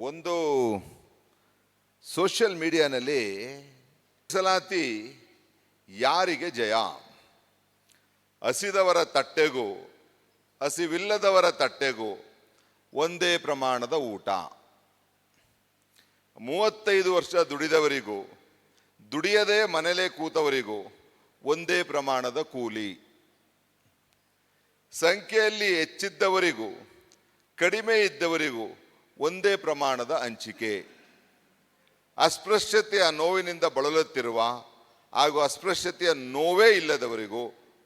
ಒಂದು ಸೋಷಿಯಲ್ ಮೀಡಿಯಾನಲ್ಲಿ ಮೀಸಲಾತಿ ಯಾರಿಗೆ ಜಯ, ಹಸಿದವರ ತಟ್ಟೆಗೂ ಹಸಿವಿಲ್ಲದವರ ತಟ್ಟೆಗೂ ಒಂದೇ ಪ್ರಮಾಣದ ಊಟ, 35 ವರ್ಷ ದುಡಿದವರಿಗೂ ದುಡಿಯದೇ ಮನೆಯಲ್ಲೇ ಕೂತವರಿಗೂ ಒಂದೇ ಪ್ರಮಾಣದ ಕೂಲಿ, ಸಂಖ್ಯೆಯಲ್ಲಿ ಹೆಚ್ಚಿದ್ದವರಿಗೂ ಕಡಿಮೆ ಇದ್ದವರಿಗೂ ಒಂದೇ ಪ್ರಮಾಣದ ಹಂಚಿಕೆ, ಅಸ್ಪೃಶ್ಯತೆಯ ನೋವಿನಿಂದ ಬಳಲುತ್ತಿರುವ ಹಾಗೂ ಅಸ್ಪೃಶ್ಯತೆಯ ನೋವೇ ಇಲ್ಲದವರಿಗೂ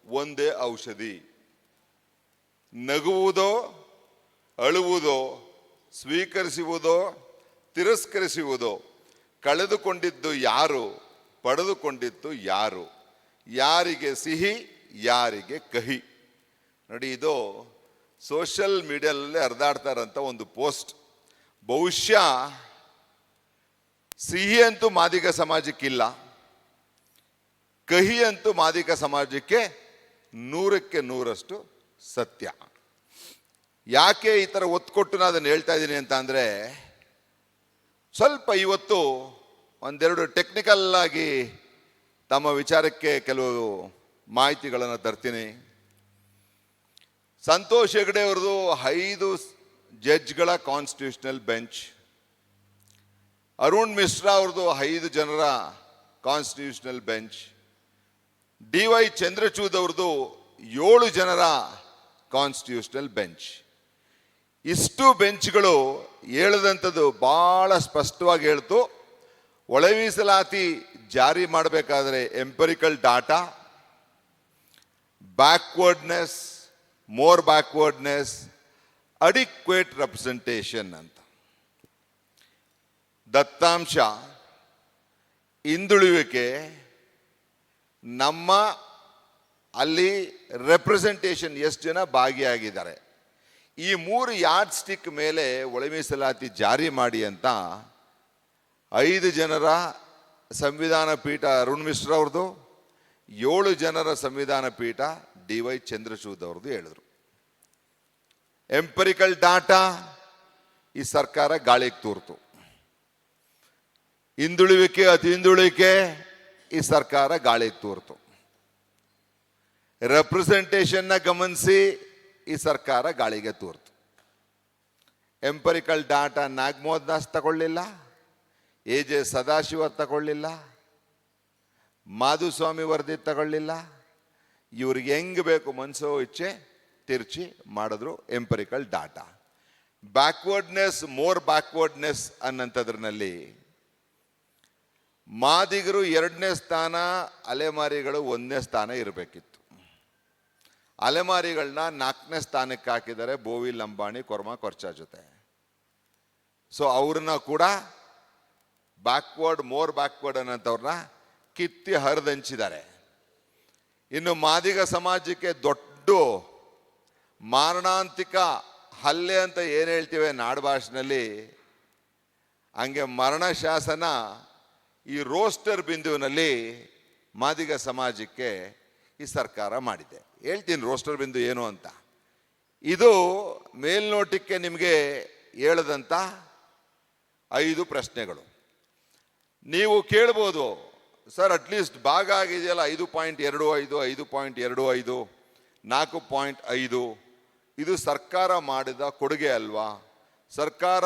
ಒಂದೇ ಔಷಧಿ, ನಗುವುದೋ ಅಳುವುದೋ ಸ್ವೀಕರಿಸುವುದೋ ತಿರಸ್ಕರಿಸುವುದೋ ಕಳೆದುಕೊಂಡಿದ್ದು ಯಾರು, ಪಡೆದುಕೊಂಡಿದ್ದು ಯಾರು, ಯಾರಿಗೆ ಸಿಹಿ ಯಾರಿಗೆ ಕಹಿ. ನೋಡಿ, ಇದು ಸೋಷಿಯಲ್ ಮೀಡಿಯಾದಲ್ಲಿ ಹರಿದಾಡ್ತಾರಂಥ ಒಂದು ಪೋಸ್ಟ್. ಬಹುಶಃ ಸಿಹಿ ಅಂತೂ ಮಾದಿಗ ಸಮಾಜಕ್ಕಿಲ್ಲ, ಕಹಿ ಅಂತೂ ಮಾದಿಗ ಸಮಾಜಕ್ಕೆ 100ಕ್ಕೆ 100ರಷ್ಟು ಸತ್ಯ. ಯಾಕೆ ಈ ಥರ ಒತ್ತು ಕೊಟ್ಟು ನಾನು ಅದನ್ನು ಹೇಳ್ತಾ ಇದ್ದೀನಿ ಅಂತ ಅಂದರೆ, ಸ್ವಲ್ಪ ಇವತ್ತು ಒಂದೆರಡು ಟೆಕ್ನಿಕಲ್ ಆಗಿ ತಮ್ಮ ವಿಚಾರಕ್ಕೆ ಕೆಲವು ಮಾಹಿತಿಗಳನ್ನು ತರ್ತೀನಿ. ಸಂತೋಷ್ ಹೆಗಡೆ ಅವ್ರದ್ದು 5 ಜಡ್ಜ್ಗಳ ಕಾನ್ಸ್ಟಿಟ್ಯೂಷನಲ್ ಬೆಂಚ್, ಅರುಣ್ ಮಿಶ್ರಾ ಅವ್ರದ್ದು 5 ಜನರ ಕಾನ್ಸ್ಟಿಟ್ಯೂಷನಲ್ ಬೆಂಚ್, DY ಚಂದ್ರಚೂಡ್ ಅವ್ರದ್ದು 7 ಜನರ ಕಾನ್ಸ್ಟಿಟ್ಯೂಷನಲ್ ಬೆಂಚ್. ಇಷ್ಟು ಬೆಂಚ್ಗಳು ಹೇಳದಂಥದ್ದು ಭಾಳ ಸ್ಪಷ್ಟವಾಗಿ ಹೇಳ್ತು. ಒಳ ಮೀಸಲಾತಿ ಜಾರಿ ಮಾಡಬೇಕಾದ್ರೆ empirical data, backwardness, more backwardness, adequate representation ಅಂತ. ದತ್ತಾಂಶ, ಹಿಂದುಳಿವಿಕೆ, ನಮ್ಮ ಅಲ್ಲಿ ರೆಪ್ರೆಸೆಂಟೇಷನ್ ಎಷ್ಟು ಜನ ಭಾಗಿಯಾಗಿದ್ದಾರೆ, ಈ 3 ಯಾರ್ಡ್ ಸ್ಟಿಕ್ ಮೇಲೆ ಒಳ ಮೀಸಲಾತಿ ಜಾರಿ ಮಾಡಿ ಅಂತ 5 ಜನರ ಸಂವಿಧಾನ ಪೀಠ ಅರುಣ್ ಮಿಶ್ರಾ ಅವ್ರದ್ದು, 7 ಜನರ ಸಂವಿಧಾನ ಪೀಠ DY ಚಂದ್ರಚೂಡ್ ಅವ್ರದ್ದು ಹೇಳಿದ್ರು. ಎಂಪರಿಕಲ್ ಡಾಟಾ ಈ ಸರ್ಕಾರ ಗಾಳಿಗೆ ತೂರ್ತು. ಹಿಂದುಳಿವಿಕೆ ಅತಿ ಹಿಂದುಳಿಕೆ ಈ ಸರ್ಕಾರ ಗಾಳಿಗೆ ತೂರ್ತು. ರೆಪ್ರೆಸೆಂಟೇಷನ್ನ ಗಮನಿಸಿ ಈ ಸರ್ಕಾರ ಗಾಳಿಗೆ ತೂರ್ತು. ಎಂಪರಿಕಲ್ ಡಾಟಾ ನಾಗಮೋಹನ್ ದಾಸ್ ತಗೊಳ್ಳಿಲ್ಲ, AJ ಸದಾಶಿವ ತಗೊಳ್ಳಿಲ್ಲ, ಮಾಧುಸ್ವಾಮಿ ವರದಿ ತಗೊಳ್ಳಿಲ್ಲ. ಇವ್ರಿಗೆ ಹೆಂಗೆ ಬೇಕು ಮನಸ್ಸೋ ಇಚ್ಛೆ ತಿರ್ಚಿ ಮಾಡಿದ್ರು empirical data. Backwardness, more backwardness ಅನ್ನಂಥದ್ರಲ್ಲಿ ಮಾದಿಗರು 2ನೇ ಸ್ಥಾನ, ಅಲೆಮಾರಿಗಳು 1ನೇ ಸ್ಥಾನ ಇರಬೇಕಿತ್ತು. ಅಲೆಮಾರಿಗಳನ್ನ 4ನೇ ಸ್ಥಾನಕ್ಕೆ ಹಾಕಿದ್ದಾರೆ ಬೋವಿ, ಲಂಬಾಣಿ, ಕೊರ್ಮ, ಕೊರ್ಚಾ ಜೊತೆ. ಸೊ ಅವ್ರನ್ನ ಕೂಡ ಬ್ಯಾಕ್ವರ್ಡ್, ಮೋರ್ ಬ್ಯಾಕ್ವರ್ಡ್ ಅನ್ನೋಂಥವ್ರನ್ನ ಕಿತ್ತಿ ಹರಿದಂಚಿದ್ದಾರೆ. ಇನ್ನು ಮಾದಿಗ ಸಮಾಜಕ್ಕೆ ದೊಡ್ಡ ಮಾರಣಾಂತಿಕ ಹಲ್ಲೆ ಅಂತ ಏನು ಹೇಳ್ತೀವಿ ನಾಡು ಭಾಷೆಯಲ್ಲಿ, ಹಂಗೆ ಮರಣ ಶಾಸನ ಈ ರೋಸ್ಟರ್ ಬಿಂದುವಿನಲ್ಲಿ ಮಾದಿಗ ಸಮಾಜಕ್ಕೆ ಈ ಸರ್ಕಾರ ಮಾಡಿದೆ. ಹೇಳ್ತೀನಿ ರೋಸ್ಟರ್ ಬಿಂದು ಏನು ಅಂತ. ಇದು ಮೇಲ್ನೋಟಕ್ಕೆ ನಿಮಗೆ ಹೇಳದಂಥ 5 ಪ್ರಶ್ನೆಗಳು. ನೀವು ಕೇಳ್ಬೋದು, ಸರ್ ಅಟ್ಲೀಸ್ಟ್ ಭಾಗ ಆಗಿದೆಯಲ್ಲ 5.25, 5.25, 4.5, ಇದು ಸರ್ಕಾರ ಮಾಡಿದ ಕೊಡುಗೆ ಅಲ್ವಾ? ಸರ್ಕಾರ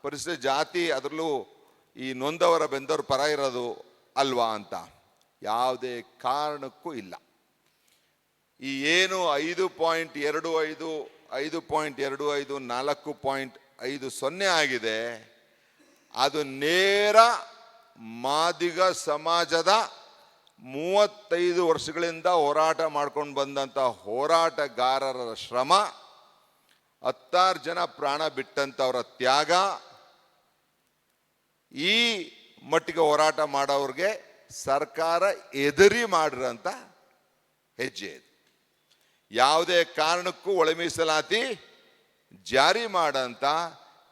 ಪರಿಶಿಷ್ಟ ಜಾತಿ ಅದರಲ್ಲೂ ಈ ನೊಂದವರ ಬೆಂದವರ ಪರ ಇರೋದು ಅಲ್ವಾ ಅಂತ. ಯಾವುದೇ ಕಾರಣಕ್ಕೂ ಇಲ್ಲ. ಈ ಏನು 5.25, 5.25, 4.50 ಆಗಿದೆ, ಅದು ನೇರ ಮಾದಿಗ ಸಮಾಜದ 35 ವರ್ಷಗಳಿಂದ ಹೋರಾಟ ಮಾಡ್ಕೊಂಡು ಬಂದಂಥ ಹೋರಾಟಗಾರರ ಶ್ರಮ, 16 ಜನ ಪ್ರಾಣ ಬಿಟ್ಟಂಥವರ ತ್ಯಾಗ, ಈ ಮಟ್ಟಿಗೆ ಹೋರಾಟ ಮಾಡೋರಿಗೆ ಸರ್ಕಾರ ಎದುರಿ ಮಾಡಿರೋಂಥ ಹೆಜ್ಜೆ ಇದು. ಯಾವುದೇ ಕಾರಣಕ್ಕೂ ಒಳ ಮೀಸಲಾತಿ ಜಾರಿ ಮಾಡಂತ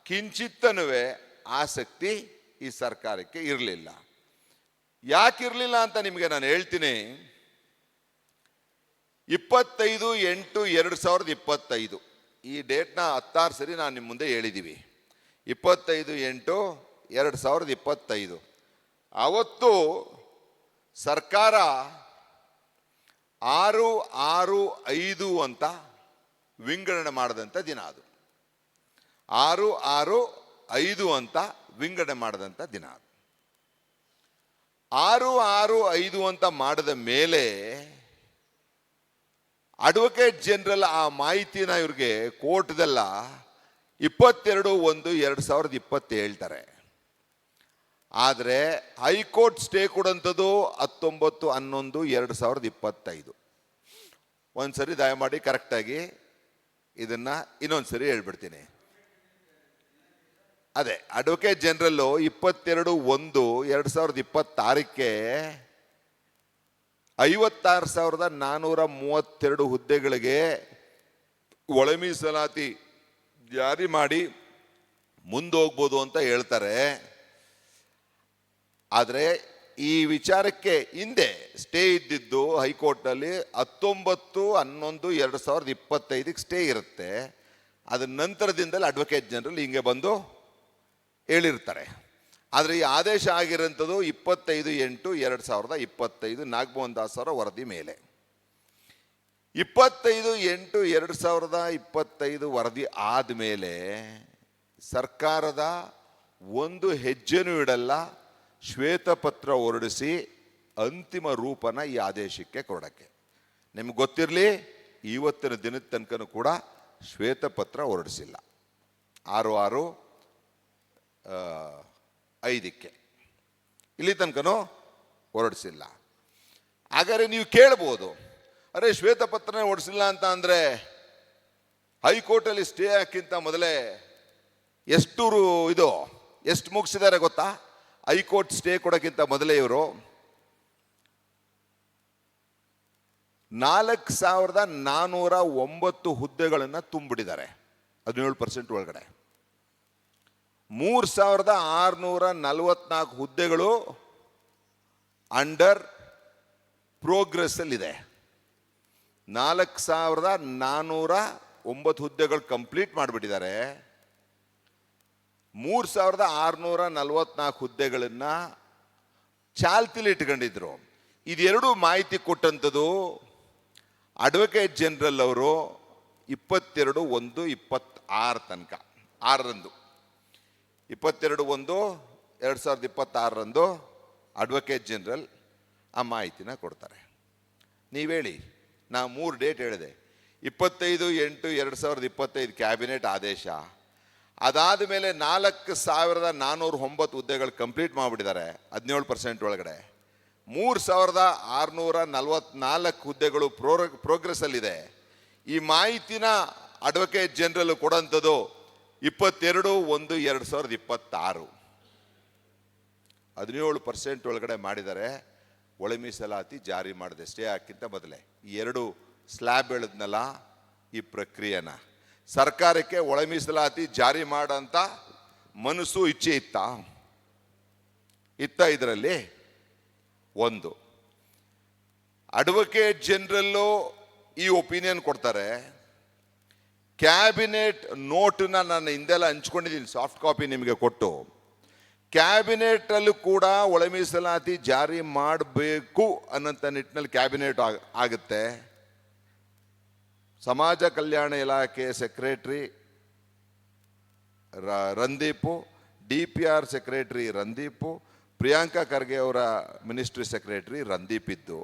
ಕಿಂಚಿತ್ತನುವೆ ಆಸಕ್ತಿ ಈ ಸರ್ಕಾರಕ್ಕೆ ಇರಲಿಲ್ಲ. ಯಾಕಿರಲಿಲ್ಲ ಅಂತ ನಿಮಗೆ ನಾನು ಹೇಳ್ತೀನಿ. 25/8/2025 ಈ ಡೇಟ್ನ 16 ಸರಿ ನಾನು ನಿಮ್ಮ ಮುಂದೆ ಹೇಳಿದ್ದೀವಿ. 25/8/2025. ಅವತ್ತು ಸರ್ಕಾರ 6-6-5 ಅಂತ ವಿಂಗಡಣೆ ಮಾಡಿದಂಥ ದಿನ ಅದು. 6-6-5 ಅಂತ ವಿಂಗಡಣೆ ಮಾಡಿದಂಥ ದಿನ ಅದು. 6-6-5 ಅಂತ ಮಾಡಿದ ಮೇಲೆ ಅಡ್ವೊಕೇಟ್ ಜನರಲ್ ಆ ಮಾಹಿತಿನ ಇವ್ರಿಗೆ ಕೋರ್ಟ್ದಲ್ಲ 22/1/2020 ಹೇಳ್ತಾರೆ. ಆದರೆ ಹೈಕೋರ್ಟ್ ಸ್ಟೇ ಕೊಡಂಥದ್ದು 19/11/2025. ಒಂದ್ಸರಿ ದಯಮಾಡಿ ಕರೆಕ್ಟಾಗಿ ಇದನ್ನ ಇನ್ನೊಂದ್ಸರಿ ಹೇಳ್ಬಿಡ್ತೀನಿ. ಅದೇ ಅಡ್ವೊಕೇಟ್ ಜನರಲ್ಲು 22/1/2026ಕ್ಕೆ 56,432 ಹುದ್ದೆಗಳಿಗೆ ಒಳ ಮೀಸಲಾತಿ ಜಾರಿ ಮಾಡಿ ಮುಂದೋಗ್ಬೋದು ಅಂತ ಹೇಳ್ತಾರೆ. ಆದರೆ ಈ ವಿಚಾರಕ್ಕೆ ಹಿಂದೆ ಸ್ಟೇ ಇದ್ದಿದ್ದು ಹೈಕೋರ್ಟ್ನಲ್ಲಿ 19/11/2025 ಸ್ಟೇ ಇರುತ್ತೆ. ಅದ ನಂತರದಿಂದಲೇ ಅಡ್ವೊಕೇಟ್ ಜನರಲ್ ಹಿಂಗೆ ಬಂದು ಹೇಳಿರ್ತಾರೆ. ಆದರೆ ಈ ಆದೇಶ ಆಗಿರೋಂಥದ್ದು 25/8/2025 ನಾಗಮೋಹನ್ ದಾಸ್ ಅವರ ವರದಿ ಮೇಲೆ. 25/8/2025 ವರದಿ ಆದಮೇಲೆ ಸರ್ಕಾರದ ಒಂದು ಹೆಜ್ಜೆನೂ ಇಡಲ್ಲ, ಶ್ವೇತಪತ್ರ ಹೊರಡಿಸಿ ಅಂತಿಮ ರೂಪನ ಈ ಆದೇಶಕ್ಕೆ ಕೊಡೋಕ್ಕೆ. ನಿಮ್ಗೆ ಗೊತ್ತಿರಲಿ, ಇವತ್ತಿನ ದಿನದ ತನಕನೂ ಕೂಡ ಶ್ವೇತಪತ್ರ ಹೊರಡಿಸಿಲ್ಲ. 6-6-5ಕ್ಕೆ ಇಲ್ಲಿ ತನಕನೂ ಹೊರಡಿಸಿಲ್ಲ. ಹಾಗಾದ್ರೆ ನೀವು ಕೇಳ್ಬೋದು, ಅರೆ ಶ್ವೇತಪತ್ರನೇ ಹೊರಡಿಸಿಲ್ಲ ಅಂತ ಅಂದರೆ ಹೈಕೋರ್ಟಲ್ಲಿ ಸ್ಟೇ ಹಾಕಿಂತ ಮೊದಲೇ ಎಷ್ಟು ಮುಗಿಸಿದ್ದಾರೆ ಗೊತ್ತಾ? ಹೈಕೋರ್ಟ್ ಸ್ಟೇ ಕೊಡೋಕ್ಕಿಂತ ಮೊದಲೇ ಇವರು 4,409 ಹುದ್ದೆಗಳನ್ನು ತುಂಬಿಡಿದ್ದಾರೆ 17% ಒಳಗಡೆ. 3,644 ಹುದ್ದೆಗಳು ಅಂಡರ್ ಪ್ರೋಗ್ರೆಸ್ ಅಲ್ಲಿದೆ. 4,409 ಹುದ್ದೆಗಳು ಕಂಪ್ಲೀಟ್ ಮಾಡಿಬಿಟ್ಟಿದ್ದಾರೆ. 3,644 ಹುದ್ದೆಗಳನ್ನು ಚಾಲ್ತಿಲಿ ಇಟ್ಕೊಂಡಿದ್ರು. ಇದೆರಡು ಮಾಹಿತಿ ಕೊಟ್ಟಂಥದ್ದು ಅಡ್ವೊಕೇಟ್ ಜನರಲ್ ಅವರು 22/1/26 ತನಕ 6ರಂದು 22/1/2026 ಅಡ್ವೊಕೇಟ್ ಜನರಲ್ ಆ ಮಾಹಿತಿನ ಕೊಡ್ತಾರೆ. ನೀವು ಹೇಳಿ, ನಾ 3 ಡೇಟ್ ಹೇಳಿದೆ. 25/8/2025 ಕ್ಯಾಬಿನೆಟ್ ಆದೇಶ, ಅದಾದ ಮೇಲೆ 4,409 ಹುದ್ದೆಗಳು ಕಂಪ್ಲೀಟ್ ಮಾಡಿಬಿಟ್ಟಿದ್ದಾರೆ 17% ಒಳಗಡೆ. 3,644 ಹುದ್ದೆಗಳು ಪ್ರೋಗ್ರೆಸ್ ಅಲ್ಲಿದೆ. ಈ ಮಾಹಿತಿನ ಅಡ್ವೊಕೇಟ್ ಜನರಲ್ ಕೊಡೋಂಥದ್ದು 22/1/2026 17% ಒಳಗಡೆ ಮಾಡಿದ್ದಾರೆ. ಒಳ ಮೀಸಲಾತಿ ಜಾರಿ ಮಾಡಿದೆ ಸ್ಟೇ ಹಾಕಿಂತ ಮೊದಲೇ. ಈ 2 ಸ್ಲ್ಯಾಬ್ ಹೇಳಿದ್ನಲ್ಲ, ಈ ಪ್ರಕ್ರಿಯೆನ ಸರ್ಕಾರಕ್ಕೆ ಒಳ ಮೀಸಲಾತಿ ಜಾರಿ ಮಾಡೋಂಥ ಮನಸ್ಸು ಇಚ್ಛೆ ಇತ್ತ ಇದರಲ್ಲಿ ಒಂದು. ಅಡ್ವೊಕೇಟ್ ಜನರಲ್ಲು ಈ ಒಪಿನಿಯನ್ ಕೊಡ್ತಾರೆ. ಕ್ಯಾಬಿನೆಟ್ ನೋಟನ್ನ ನಾನು ಹಿಂದೆಲ್ಲ ಹಂಚ್ಕೊಂಡಿದ್ದೀನಿ, ಸಾಫ್ಟ್ ಕಾಪಿ ನಿಮಗೆ ಕೊಟ್ಟು. ಕ್ಯಾಬಿನೆಟ್ ಅಲ್ಲೂ ಕೂಡ ಒಳ ಮೀಸಲಾತಿ ಜಾರಿ ಮಾಡಬೇಕು ಅನ್ನೋಂಥ ನಿಟ್ಟಿನಲ್ಲಿ ಕ್ಯಾಬಿನೆಟ್ ಆಗುತ್ತೆ. ಸಮಾಜ ಕಲ್ಯಾಣ ಇಲಾಖೆ secretary Randeep, DPR secretary Randeep, Priyanka Kharge ಅವರ ಮಿನಿಸ್ಟ್ರಿ ಸೆಕ್ರೆಟರಿ ರಂದೀಪ್ ಇದ್ದು,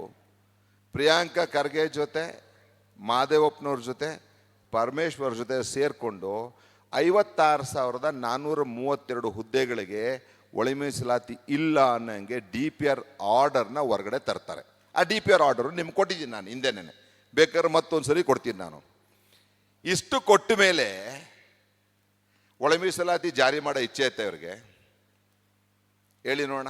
ಪ್ರಿಯಾಂಕಾ ಖರ್ಗೆ ಜೊತೆ ಮಾದೇವಪ್ಪನವ್ರ ಜೊತೆ ಪರಮೇಶ್ವರ್ ಜೊತೆ ಸೇರಿಕೊಂಡು 56,432 ಹುದ್ದೆಗಳಿಗೆ ಒಳ ಮೀಸಲಾತಿ ಇಲ್ಲ ಅನ್ನೋಂಗೆ DPR ಆರ್ಡರ್ನ ಹೊರಗಡೆ ತರ್ತಾರೆ. ಆ DPR ಆರ್ಡರು ನಿಮ್ಗೆ ಕೊಟ್ಟಿದ್ದೀನಿ ನಾನು ಹಿಂದೆನೇ, ಬೇಕಾದ್ರೆ ಮತ್ತೊಂದು ಸರಿ ಕೊಡ್ತೀನಿ ನಾನು. ಇಷ್ಟು ಕೊಟ್ಟ ಮೇಲೆ ಒಳ ಮೀಸಲಾತಿ ಜಾರಿ ಮಾಡೋ ಇಚ್ಛೆ ಐತೆ ಅವ್ರಿಗೆ? ಹೇಳಿ ನೋಡೋಣ.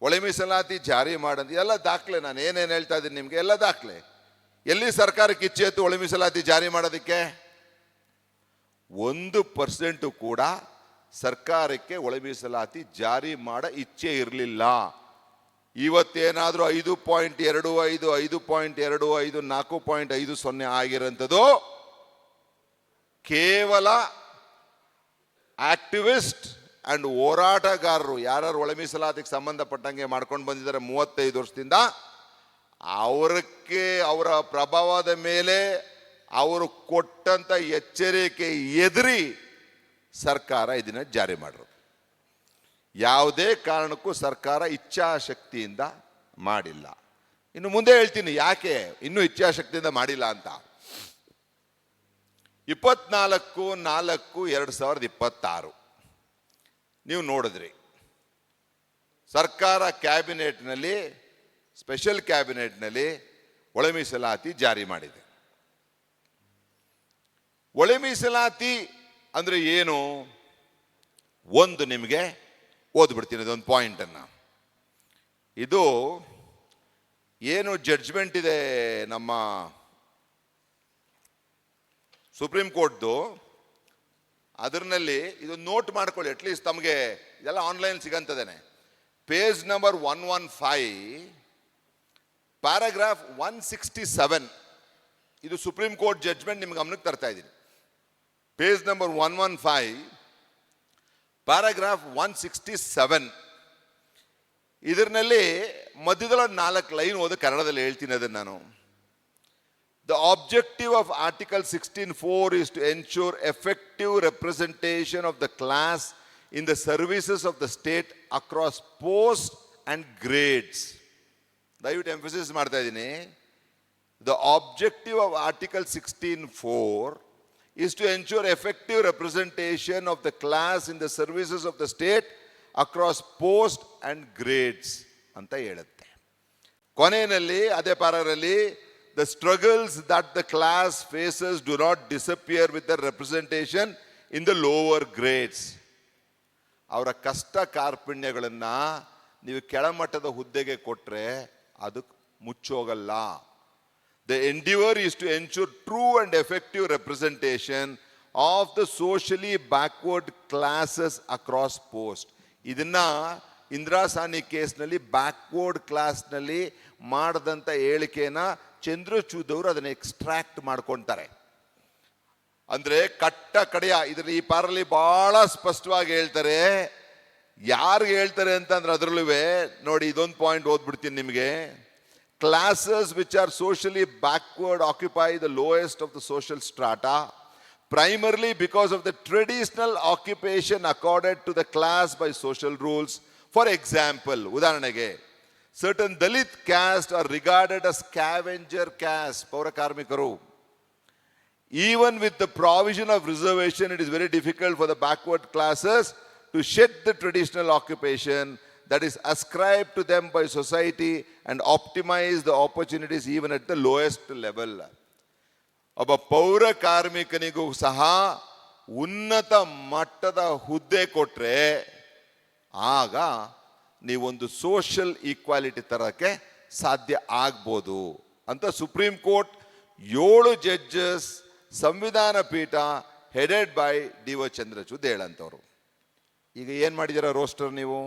ಒಳ ಮೀಸಲಾತಿ ಜಾರಿ ಮಾಡಂತ ಎಲ್ಲ ದಾಖಲೆ, ನಾನು ಏನೇನು ಹೇಳ್ತಾ ಇದ್ದೀನಿ ನಿಮಗೆ ಎಲ್ಲ ದಾಖಲೆ. ಎಲ್ಲಿ ಸರ್ಕಾರಕ್ಕೆ ಇಚ್ಛೆ ಇತ್ತು ಒಳ ಮೀಸಲಾತಿ ಜಾರಿ ಮಾಡೋದಕ್ಕೆ? 1% ಕೂಡ ಸರ್ಕಾರಕ್ಕೆ ಒಳ ಮೀಸಲಾತಿ ಜಾರಿ ಮಾಡೋ ಇಚ್ಛೆ ಇರಲಿಲ್ಲ. ಇವತ್ತೇನಾದರೂ 5.25 5.25 4.50 ಆಗಿರೋಂಥದ್ದು ಕೇವಲ ಆಕ್ಟಿವಿಸ್ಟ್ ಅಂಡ್ ಹೋರಾಟಗಾರರು ಯಾರು ಒಳ ಮೀಸಲಾತಿಗೆ ಸಂಬಂಧಪಟ್ಟಂಗೆ ಮಾಡ್ಕೊಂಡು ಬಂದಿದ್ದಾರೆ 35 ವರ್ಷದಿಂದ, ಅವರ ಪ್ರಭಾವದ ಮೇಲೆ ಅವರು ಕೊಟ್ಟಂತ ಎಚ್ಚರಿಕೆ ಎದುರಿ ಸರ್ಕಾರ ಇದನ್ನ ಜಾರಿ ಮಾಡಿರೋದು. ಯಾವುದೇ ಕಾರಣಕ್ಕೂ ಸರ್ಕಾರ ಇಚ್ಛಾಶಕ್ತಿಯಿಂದ ಮಾಡಿಲ್ಲ. ಇನ್ನು ಮುಂದೆ ಹೇಳ್ತೀನಿ ಯಾಕೆ ಇನ್ನೂ ಇಚ್ಛಾಶಕ್ತಿಯಿಂದ ಮಾಡಿಲ್ಲ ಅಂತ. 24/4/2026 ನೀವು ನೋಡಿದ್ರಿ, ಸರ್ಕಾರ ಕ್ಯಾಬಿನೆಟ್ನಲ್ಲಿ, ಸ್ಪೆಷಲ್ ಕ್ಯಾಬಿನೆಟ್ನಲ್ಲಿ ಒಳ ಮೀಸಲಾತಿ ಜಾರಿ ಮಾಡಿದೆ. ಒಳ ಮೀಸಲಾತಿ ಅಂದ್ರೆ ಏನು ಒಂದು ನಿಮಗೆ ಓದ್ಬಿಡ್ತೀನಿ ಅದೊಂದು ಪಾಯಿಂಟ್ ಅನ್ನ. ಇದು ಏನು ಜಡ್ಜ್ಮೆಂಟ್ ಇದೆ ನಮ್ಮ ಸುಪ್ರೀಂ ಕೋರ್ಟ್ದು, ಅದರಲ್ಲಿ ಇದು ನೋಟ್ ಮಾಡ್ಕೊಳ್ಳಿ, ಅಟ್ಲೀಸ್ಟ್ ತಮಗೆ ಇದೆಲ್ಲ ಆನ್ಲೈನ್ ಸಿಗಂತದೇನೆ. ಪೇಜ್ ನಂಬರ್ 115 ಪ್ಯಾರಾಗ್ರಾಫ್ 167, ಇದು ಸುಪ್ರೀಂ ಕೋರ್ಟ್ ಜಡ್ಜ್ಮೆಂಟ್ ನಿಮ್ಗೆ ಗಮನಕ್ಕೆ ತರ್ತಾ ಇದ್ದೀನಿ. ಪೇಜ್ ನಂಬರ್ 115 ಪ್ಯಾರಾಗ್ರಾಫ್ 167, ಇದರಲ್ಲಿ ಮಧ್ಯದಲ್ಲಿ 4 ಲೈನ್ ಓದಿ ಕನ್ನಡದಲ್ಲಿ ಹೇಳ್ತೀನಿ ಅದನ್ನು ನಾನು. The objective of Article 16(4) is to ensure effective representation of the class in the services of the state across posts and grades. ದಯವಿಟ್ಟು ಎಂಫಸಿಸ್ ಮಾಡ್ತಾ ಇದ್ದೀನಿ. The objective of Article 16(4) is to ensure effective representation of the class in the services of the state across posts and grades ಅಂತ ಹೇಳುತ್ತೆ. ಕೊನೆಯಲ್ಲಿ ಅದೇ ಪ್ಯಾರಾಗ್ರಾಫಲ್ಲಿ the struggles that the class faces do not disappear with the representation in the lower grades. ಅವರ ಕಷ್ಟ ಕಾರ್ಪಣ್ಯಗಳನ್ನ ನೀವು ಕೆಳಮಟ್ಟದ ಹುದ್ದೆಗೆ ಕೊಟ್ರೆ ಅದು ಮುಚ್ಚೋಗಲ್ಲ. The endeavor is to ensure true and effective representation of the socially backward classes across posts. ಇದನ್ನ ಇಂದಿರಾ ಸಾಹ್ನಿ ಕೇಸ್ನಲ್ಲಿ backward ಕ್ಲಾಸ್ನಲ್ಲಿ ಮಾಡದಂತ ಹೇಳಿಕೆನ ಚಂದ್ರಚೂಡ್ ಅವರು ಅದನ್ನ ಎಕ್ಸ್ಟ್ರಾಕ್ಟ್ ಮಾಡ್ಕೊಳ್ತಾರೆ. ಅಂದ್ರೆ ಕಟ್ಟ ಕಡೆಯ ಇದರಲ್ಲಿ ಈ ಪಾರಲ್ಲಿ ಬಹಳ ಸ್ಪಷ್ಟವಾಗಿ ಹೇಳ್ತಾರೆ. ಯಾರಿಗೆ ಹೇಳ್ತಾರೆ ಅಂತಂದ್ರೆ ಅದರಲ್ಲೂ ನೋಡಿ, ಇದೊಂದು ಪಾಯಿಂಟ್ ಓದ್ಬಿಡ್ತೀನಿ ನಿಮಗೆ. Classes which are socially backward occupy the lowest of the social strata, primarily because of the traditional occupation accorded to the class by social rules. For example, ಉದಾಹರಣೆಗೆ, certain Dalit caste are regarded as scavenger caste, ಪೌರ ಕಾರ್ಮಿಕರು. Even with the provision of reservation, it is very difficult for the backward classes to shed the traditional occupation that is ascribed to them by society and optimize the opportunities even at the lowest level. ಒಬ್ಬ ಪೌರ ಕಾರ್ಮಿಕನಿಗೂ ಸಹ ಉನ್ನತ ಮಟ್ಟದ ಹುದ್ದೆ ಕೊಟ್ರೆ ಆಗ ನೀವೊಂದು social equality ತರಕ್ಕೆ ಸಾಧ್ಯ ಆಗ್ಬೋದು ಅಂತ ಸುಪ್ರೀಂ ಕೋರ್ಟ್ 7 ಜಡ್ಜಸ್ ಸಂವಿಧಾನ ಪೀಠ ಹೆಡೆಡ್ ಬೈ ಡಿ.ವೈ. ಚಂದ್ರಚೂಡ್ ಹೇಳಂತವ್ರು. ಈಗ ಏನ್ ಮಾಡಿದಿರ ರೋಸ್ಟರ್ ನೀವು?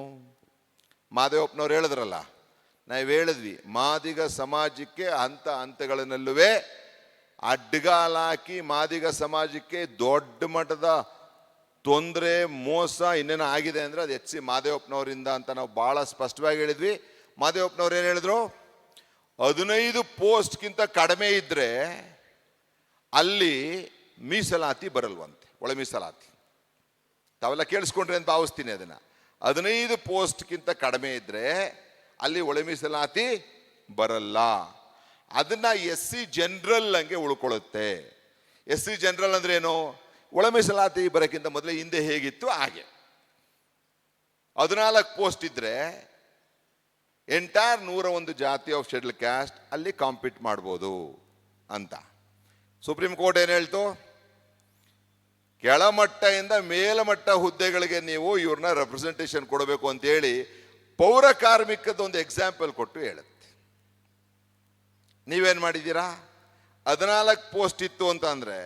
ಮಾದೇವಪ್ಪನವ್ರು ಹೇಳಿದ್ರಲ್ಲ, ನಾವು ಹೇಳಿದ್ವಿ ಮಾದಿಗ ಸಮಾಜಕ್ಕೆ ಹಂತಗಳನ್ನಲ್ಲೂ ಅಡ್ಡಗಾಲಾಕಿ ಮಾದಿಗ ಸಮಾಜಕ್ಕೆ ದೊಡ್ಡ ಮಟ್ಟದ ತೊಂದರೆ ಮೋಸ ಇನ್ನೇನು ಆಗಿದೆ ಅಂದ್ರೆ ಅದು ಎಚ್ ಸಿ ಮಾದೇವಪ್ಪನವರಿಂದ ಅಂತ ನಾವು ಬಹಳ ಸ್ಪಷ್ಟವಾಗಿ ಹೇಳಿದ್ವಿ. ಮಾದೇವಪ್ಪನವ್ರು ಏನು ಹೇಳಿದ್ರು? 15 ಪೋಸ್ಟ್ಗಿಂತ ಕಡಿಮೆ ಇದ್ರೆ ಅಲ್ಲಿ ಮೀಸಲಾತಿ ಬರಲ್ವಂತೆ, ಒಳ ಮೀಸಲಾತಿ. ತಾವೆಲ್ಲ ಕೇಳಿಸ್ಕೊಂಡ್ರೆ ಅಂತ ಭಾವಿಸ್ತೀನಿ ಅದನ್ನ. 15 ಪೋಸ್ಟ್ಗಿಂತ ಕಡಿಮೆ ಇದ್ರೆ ಅಲ್ಲಿ ಒಳ ಮೀಸಲಾತಿ ಬರಲ್ಲ. ಅದನ್ನ SC ಜನರಲ್ ಹಂಗೆ ಉಳ್ಕೊಳ್ಳುತ್ತೆ. SC ಜನರಲ್ ಅಂದ್ರೆ ಏನು? ಒಳ ಮೀಸಲಾತಿ ಬರೋಕ್ಕಿಂತ ಮೊದಲೇ ಹಿಂದೆ ಹೇಗಿತ್ತು ಹಾಗೆ. 14 ಪೋಸ್ಟ್ ಇದ್ರೆ ಎಂಟೈರ್ 101 ಜಾತಿ ಆಫ್ ಶೆಡ್ಯೂಲ್ ಕ್ಯಾಸ್ಟ್ ಅಲ್ಲಿ ಕಾಂಪೀಟ್ ಮಾಡ್ಬೋದು ಅಂತ ಸುಪ್ರೀಂ ಕೋರ್ಟ್ ಏನ್ ಹೇಳ್ತು? ಕೆಳಮಟ್ಟದಿಂದ ಮೇಲ್ಮಟ್ಟ ಹುದ್ದೆಗಳಿಗೆ ನೀವು ಇವ್ರನ್ನ ರೆಪ್ರೆಸೆಂಟೇಷನ್ ಕೊಡಬೇಕು ಅಂತ ಹೇಳಿ ಪೌರ ಕಾರ್ಮಿಕದ ಒಂದು ಎಕ್ಸಾಂಪಲ್ ಕೊಟ್ಟು ಹೇಳುತ್ತೆ. ನೀವೇನ್ ಮಾಡಿದ್ದೀರಾ? 14 ಪೋಸ್ಟ್ ಇತ್ತು ಅಂತ ಅಂದ್ರೆ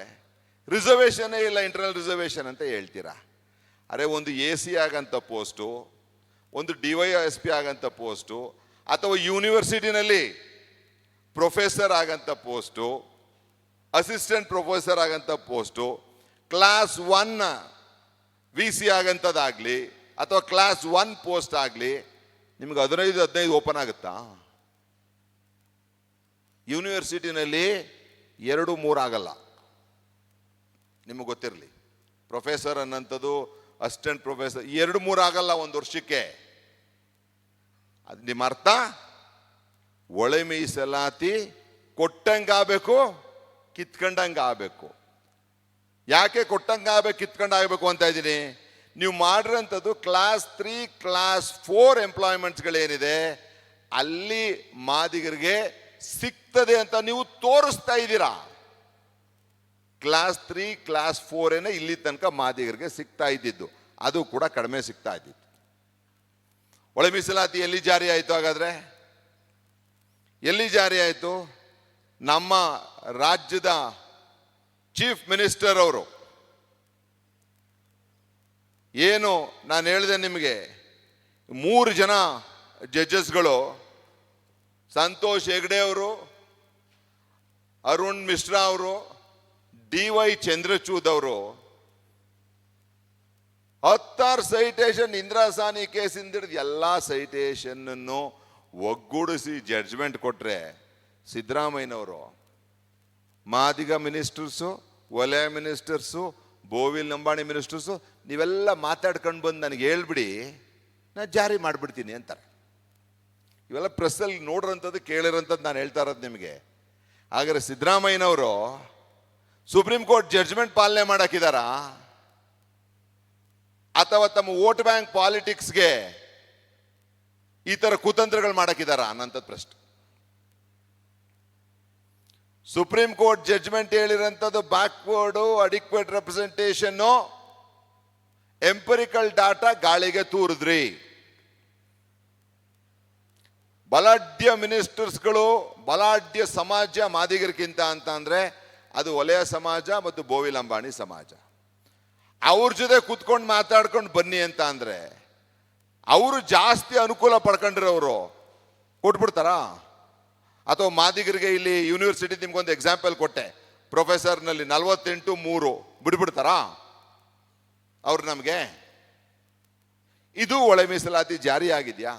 ರಿಸರ್ವೇಷನ್ ಇಲ್ಲ, ಇಂಟರ್ನಲ್ ರಿಸರ್ವೇಷನ್ ಅಂತ ಹೇಳ್ತೀರಾ. ಅರೆ ಒಂದು AC ಆಗಂತ ಪೋಸ್ಟು, ಒಂದು DYSP ಆಗಂತ ಪೋಸ್ಟು, ಅಥವಾ ಯೂನಿವರ್ಸಿಟಿನಲ್ಲಿ ಪ್ರೊಫೆಸರ್ ಆಗಂತ ಪೋಸ್ಟು, ಅಸಿಸ್ಟೆಂಟ್ ಪ್ರೊಫೆಸರ್ ಆಗಂತ ಪೋಸ್ಟು, ಕ್ಲಾಸ್ 1 VC ಆಗಂಥದ್ದಾಗಲಿ ಅಥವಾ ಕ್ಲಾಸ್ 1 ಪೋಸ್ಟ್ ಆಗಲಿ ನಿಮ್ಗೆ 15 ಓಪನ್ ಆಗುತ್ತಾ? ಯೂನಿವರ್ಸಿಟಿನಲ್ಲಿ 2-3 ಆಗಲ್ಲ. ನಿಮಗೆ ಗೊತ್ತಿರಲಿ, ಪ್ರೊಫೆಸರ್ ಅನ್ನಂಥದ್ದು, ಅಸಿಸ್ಟೆಂಟ್ ಪ್ರೊಫೆಸರ್ 2-3 ಆಗಲ್ಲ ಒಂದು ವರ್ಷಕ್ಕೆ. ಅದು ನಿಮ್ಮ ಅರ್ಥ? ಒಳ ಮೀಸಲಾತಿ ಕೊಟ್ಟಂಗಾಗಬೇಕು, ಕಿತ್ಕೊಂಡಂಗಾಗಬೇಕು. ಯಾಕೆ ಕೊಟ್ಟಂಗಾಗಬೇಕು, ಕಿತ್ಕೊಂಡಾಗಬೇಕು ಅಂತ ಇದ್ದೀನಿ? ನೀವು ಮಾಡಿರೋಂಥದ್ದು ಕ್ಲಾಸ್ 3, ಕ್ಲಾಸ್ 4 ಎಂಪ್ಲಾಯ್ಮೆಂಟ್ಸ್ಗಳೇನಿದೆ ಅಲ್ಲಿ ಮಾದಿಗರಿಗೆ ಸಿಗ್ತದೆ ಅಂತ ನೀವು ತೋರಿಸ್ತಾ ಇದ್ದೀರಾ. ಕ್ಲಾಸ್ 3, ಕ್ಲಾಸ್ 4 ಇಲ್ಲಿ ತನಕ ಮಾದಿಗರಿಗೆ ಸಿಗ್ತಾ ಇದ್ದಿದ್ದು, ಅದು ಕೂಡ ಕಡಿಮೆ ಸಿಗ್ತಾ ಇದ್ದಿದ್ದು. ಒಳ ಮೀಸಲಾತಿ ಎಲ್ಲಿ ಜಾರಿ ಆಯಿತು? ಹಾಗಾದ್ರೆ ಎಲ್ಲಿ ಜಾರಿ ಆಯಿತು? ನಮ್ಮ ರಾಜ್ಯದ ಚೀಫ್ ಮಿನಿಸ್ಟರ್ ಅವರು ಏನು ನಾನು ಹೇಳಿದೆ ನಿಮಗೆ, 3 ಜನ ಜಡ್ಜಸ್ಗಳು, ಸಂತೋಷ್ ಹೆಗ್ಡೆ ಅವರು, ಅರುಣ್ ಮಿಶ್ರಾ ಅವರು, DY ಚಂದ್ರಚೂಡ್ ಅವರು 16 ಸೈಟೇಷನ್ ಇಂದಿರಾಸಾನಿ ಕೇಸಿಂದ ಹಿಡಿದು ಎಲ್ಲ ಸೈಟೇಷನ್ ಅನ್ನು ಒಗ್ಗೂಡಿಸಿ ಜಡ್ಜ್ಮೆಂಟ್ ಕೊಟ್ರೆ ಸಿದ್ದರಾಮಯ್ಯನವರು ಮಾದಿಗ ಮಿನಿಸ್ಟರ್ಸು, ವಲಯ ಮಿನಿಸ್ಟರ್ಸು, ಬೋವಿಲ್ ಲಂಬಾಣಿ ಮಿನಿಸ್ಟರ್ಸು ನೀವೆಲ್ಲ ಮಾತಾಡ್ಕೊಂಡು ಬಂದು ನನಗೆ ಹೇಳ್ಬಿಡಿ, ನಾನು ಜಾರಿ ಮಾಡಿಬಿಡ್ತೀನಿ ಅಂತಾರೆ. ಇವೆಲ್ಲ ಪ್ರೆಸ್ಸಲ್ಲಿ ನೋಡಿರೋಂಥದ್ದು, ಕೇಳಿರೋಂಥದ್ದು ನಾನು ಹೇಳ್ತಾ ಇರೋದು ನಿಮಗೆ. ಹಾಗಾದ್ರೆ ಸಿದ್ದರಾಮಯ್ಯನವರು ಸುಪ್ರೀಂ ಕೋರ್ಟ್ ಜಡ್ಜ್ಮೆಂಟ್ ಪಾಲನೆ ಮಾಡಾಕಿದಾರಾ ಅಥವಾ ತಮ್ಮ ವೋಟ್ ಬ್ಯಾಂಕ್ ಪಾಲಿಟಿಕ್ಸ್ಗೆ ಈ ತರ ಕುತಂತ್ರಗಳು ಮಾಡಾಕಿದಾರ ಅನ್ನೋಂಥದ್ದು ಪ್ರಶ್ನೆ. ಸುಪ್ರೀಂ ಕೋರ್ಟ್ ಜಡ್ಜ್ಮೆಂಟ್ ಹೇಳಿರೋಂಥದ್ದು backward, adequate representation, empirical data ಗಾಳಿಗೆ ತೂರಿದ್ರಿ. ಬಲಾಢ್ಯ ಮಿನಿಸ್ಟರ್ಸ್ಗಳು, ಬಲಾಢ್ಯ ಸಮಾಜ ಮಾದಿಗರಿಗಿಂತ ಅಂತ ಅಂದ್ರೆ ಅದು ವಲಯ ಸಮಾಜ ಮತ್ತು ಬೋವಿಲ್ ಅಂಬಾಣಿ ಸಮಾಜ. ಅವ್ರ ಜೊತೆ ಕೂತ್ಕೊಂಡು ಮಾತಾಡ್ಕೊಂಡು ಬನ್ನಿ ಅಂತ ಅಂದ್ರೆ ಅವರು ಜಾಸ್ತಿ ಅನುಕೂಲ ಪಡ್ಕೊಂಡಿರೋರು ಕೊಟ್ಬಿಡ್ತಾರಾ? ಅಥವಾ ಮಾದಿಗರಿಗೆ ಇಲ್ಲಿ ಯೂನಿವರ್ಸಿಟಿ ನಿಮ್ಗೊಂದು ಎಕ್ಸಾಂಪಲ್ ಕೊಟ್ಟೆ, ಪ್ರೊಫೆಸರ್ನಲ್ಲಿ 48-3 ಬಿಡ್ಬಿಡ್ತಾರಾ ಅವ್ರು ನಮಗೆ? ಇದು ಒಳ ಮೀಸಲಾತಿ ಜಾರಿ ಆಗಿದ್ಯಾ?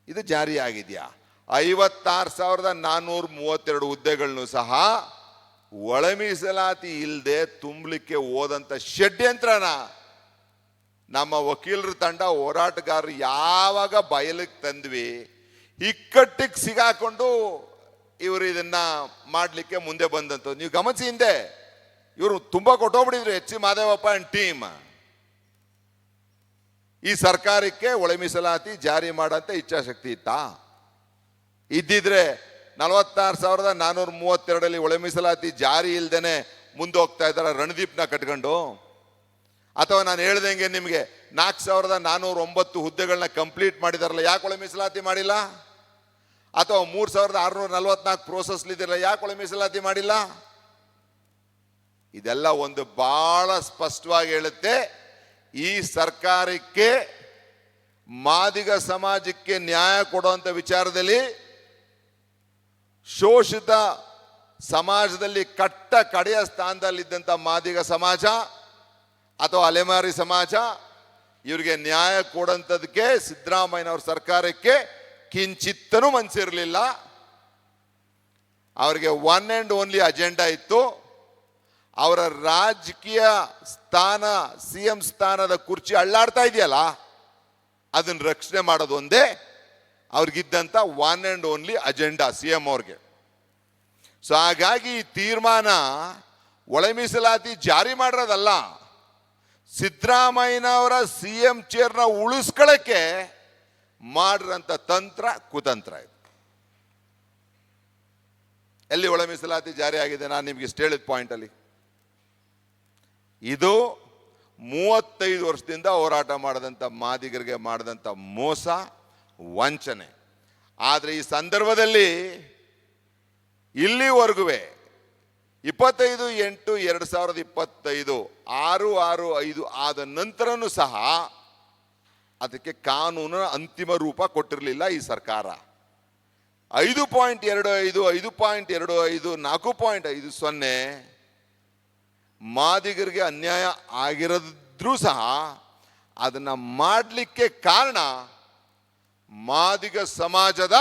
ಇದು ಜಾರಿ ಆಗಿದ್ಯಾ? 56,432 ಹುದ್ದೆಗಳನ್ನು ಸಹ ಒಳ ಮೀಸಲಾತಿ ಇಲ್ಲದೆ ತುಂಬಲಿಕ್ಕೆ ಹೋದಂತ ಷಡ್ಯಂತ್ರನ ನಮ್ಮ ವಕೀಲರ ತಂಡ, ಹೋರಾಟಗಾರರು ಯಾವಾಗ ಬಯಲಿಗೆ ತಂದ್ವಿ, ಇಕ್ಕಟ್ಟಿಗೆ ಸಿಗಾಕೊಂಡು ಇವರು ಇದನ್ನ ಮಾಡಲಿಕ್ಕೆ ಮುಂದೆ ಬಂದಂತ ನೀವು ಗಮನಿಸಿ. ಹಿಂದೆ ಇವರು ತುಂಬಾ ಕೊಟ್ಟೋಗ್ಬಿಟ್ಟಿದ್ರು, H C Mahadevappa and team. ಈ ಸರ್ಕಾರಕ್ಕೆ ಒಳ ಮೀಸಲಾತಿ ಜಾರಿ ಮಾಡಂತ ಇಚ್ಛಾಶಕ್ತಿ ಇತ್ತಾ? ಇದ್ದಿದ್ರೆ 46,432 ಒಳ ಮೀಸಲಾತಿ ಜಾರಿ ಇಲ್ದೇನೆ ಮುಂದೆ ಹೋಗ್ತಾ ಇದ್ದಾರ ರಣದೀಪ್ನ ಕಟ್ಕೊಂಡು? ಅಥವಾ ನಾನು ಹೇಳ್ದಂಗೆ ನಿಮಗೆ 4,409 ಹುದ್ದೆಗಳನ್ನ ಕಂಪ್ಲೀಟ್ ಮಾಡಿದಾರಲ್ಲ, ಯಾಕೆ ಒಳ ಮೀಸಲಾತಿ ಮಾಡಿಲ್ಲ? ಅಥವಾ 3,644 ಪ್ರೋಸೆಸ್ಲಿದಿರಲ್ಲ, ಯಾಕೆ ಒಳ ಮೀಸಲಾತಿ ಮಾಡಿಲ್ಲ? ಇದೆಲ್ಲ ಒಂದು ಬಹಳ ಸ್ಪಷ್ಟವಾಗಿ ಹೇಳುತ್ತೆ, ಈ ಸರ್ಕಾರಕ್ಕೆ ಮಾದಿಗ ಸಮಾಜಕ್ಕೆ ನ್ಯಾಯ ಕೊಡುವಂತ ವಿಚಾರದಲ್ಲಿ ಶೋಷಿತ ಸಮಾಜದಲ್ಲಿ ಕಟ್ಟ ಕಡೆಯ ಸ್ಥಾನದಲ್ಲಿದ್ದಂಥ ಮಾದಿಗ ಸಮಾಜ ಅಥವಾ ಅಲೆಮಾರಿ ಸಮಾಜ ಇವರಿಗೆ ನ್ಯಾಯ ಕೊಡಂಥದಕ್ಕೆ ಸಿದ್ದರಾಮಯ್ಯನವ್ರ ಸರ್ಕಾರಕ್ಕೆ ಕಿಂಚಿತ್ತನೂ ಮನಸ್ಸಿರಲಿಲ್ಲ. ಅವರಿಗೆ ಒನ್ ಆ್ಯಂಡ್ ಓನ್ಲಿ ಅಜೆಂಡಾ ಇತ್ತು, ಅವರ ರಾಜಕೀಯ ಸ್ಥಾನ, CM ಸ್ಥಾನದ ಕುರ್ಚಿ ಅಳ್ಳಾಡ್ತಾ ಇದೆಯಲ್ಲ, ಅದನ್ನು ರಕ್ಷಣೆ ಮಾಡೋದು ಒಂದೇ ಅವ್ರಿಗಿದ್ದಂಥ one and only agenda CM ಅವ್ರಿಗೆ. ಸೊ ಹಾಗಾಗಿ ಈ ತೀರ್ಮಾನ ಒಳ ಮೀಸಲಾತಿ ಜಾರಿ ಮಾಡಿರೋದಲ್ಲ, ಸಿದ್ದರಾಮಯ್ಯನವರ CM ಚೇರ್ನ ಉಳಿಸ್ಕೊಳ್ಳಕ್ಕೆ ಮಾಡಿರೋಂಥ ತಂತ್ರ, ಕುತಂತ್ರ ಇದು. ಎಲ್ಲಿ ಒಳ ಮೀಸಲಾತಿ ಜಾರಿ ಆಗಿದೆ? ನಾನು ನಿಮ್ಗೆ ಇಷ್ಟು ಹೇಳಿದ ಪಾಯಿಂಟಲ್ಲಿ ಇದು 35 ವರ್ಷದಿಂದ ಹೋರಾಟ ಮಾಡಿದಂಥ ಮಾದಿಗರಿಗೆ ಮಾಡಿದಂಥ ಮೋಸ, ವಂಚನೆ. ಆದರೆ ಈ ಸಂದರ್ಭದಲ್ಲಿ ಇಲ್ಲಿವರೆಗೂ 25/8/2025 665 ಆದ ನಂತರನೂ ಸಹ ಅದಕ್ಕೆ ಕಾನೂನಿನ ಅಂತಿಮ ರೂಪ ಕೊಟ್ಟಿರಲಿಲ್ಲ ಈ ಸರ್ಕಾರ. 5.25, 5.25, 4.50 ಮಾದಿಗರಿಗೆ ಅನ್ಯಾಯ ಆಗಿರೋದ್ರೂ ಸಹ ಅದನ್ನ ಮಾಡಲಿಕ್ಕೆ ಕಾರಣ ಮಾದಿಗ ಸಮಾಜದ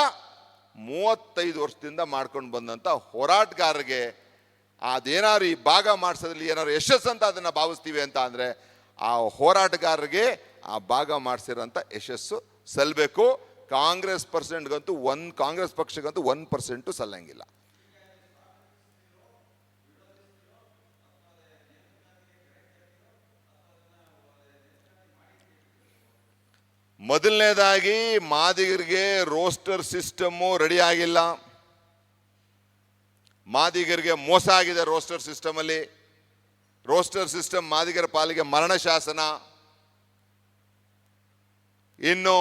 35 ವರ್ಷದಿಂದ ಮಾಡ್ಕೊಂಡು ಬಂದಂತ ಹೋರಾಟಗಾರರಿಗೆ ಅದೇನಾದ್ರು ಈ ಭಾಗ ಮಾಡಿಸೋದ್ರಲ್ಲಿ ಏನಾದ್ರು ಯಶಸ್ಸು ಅಂತ ಅದನ್ನ ಭಾವಿಸ್ತೀವಿ ಅಂತ ಅಂದ್ರೆ ಆ ಹೋರಾಟಗಾರರಿಗೆ ಆ ಭಾಗ ಮಾಡಿಸಿರೋಂಥ ಯಶಸ್ಸು ಸಲ್ಲಬೇಕು. ಕಾಂಗ್ರೆಸ್ ಪಕ್ಷಕ್ಕಂತೂ 1% ಸಲ್ಲಂಗಿಲ್ಲ. ಮೊದಲನೇದಾಗಿ ಮಾದಿಗರಿಗೆ ರೋಸ್ಟರ್ ಸಿಸ್ಟಮ್ಮು ರೆಡಿ ಆಗಿಲ್ಲ. ಮಾದಿಗರಿಗೆ ಮೋಸ ಆಗಿದೆ ರೋಸ್ಟರ್ ಸಿಸ್ಟಮ್ ಅಲ್ಲಿ. ರೋಸ್ಟರ್ ಸಿಸ್ಟಮ್ ಮಾದಿಗರ ಪಾಲಿಗೆ ಮರಣ ಶಾಸನ. ಇನ್ನು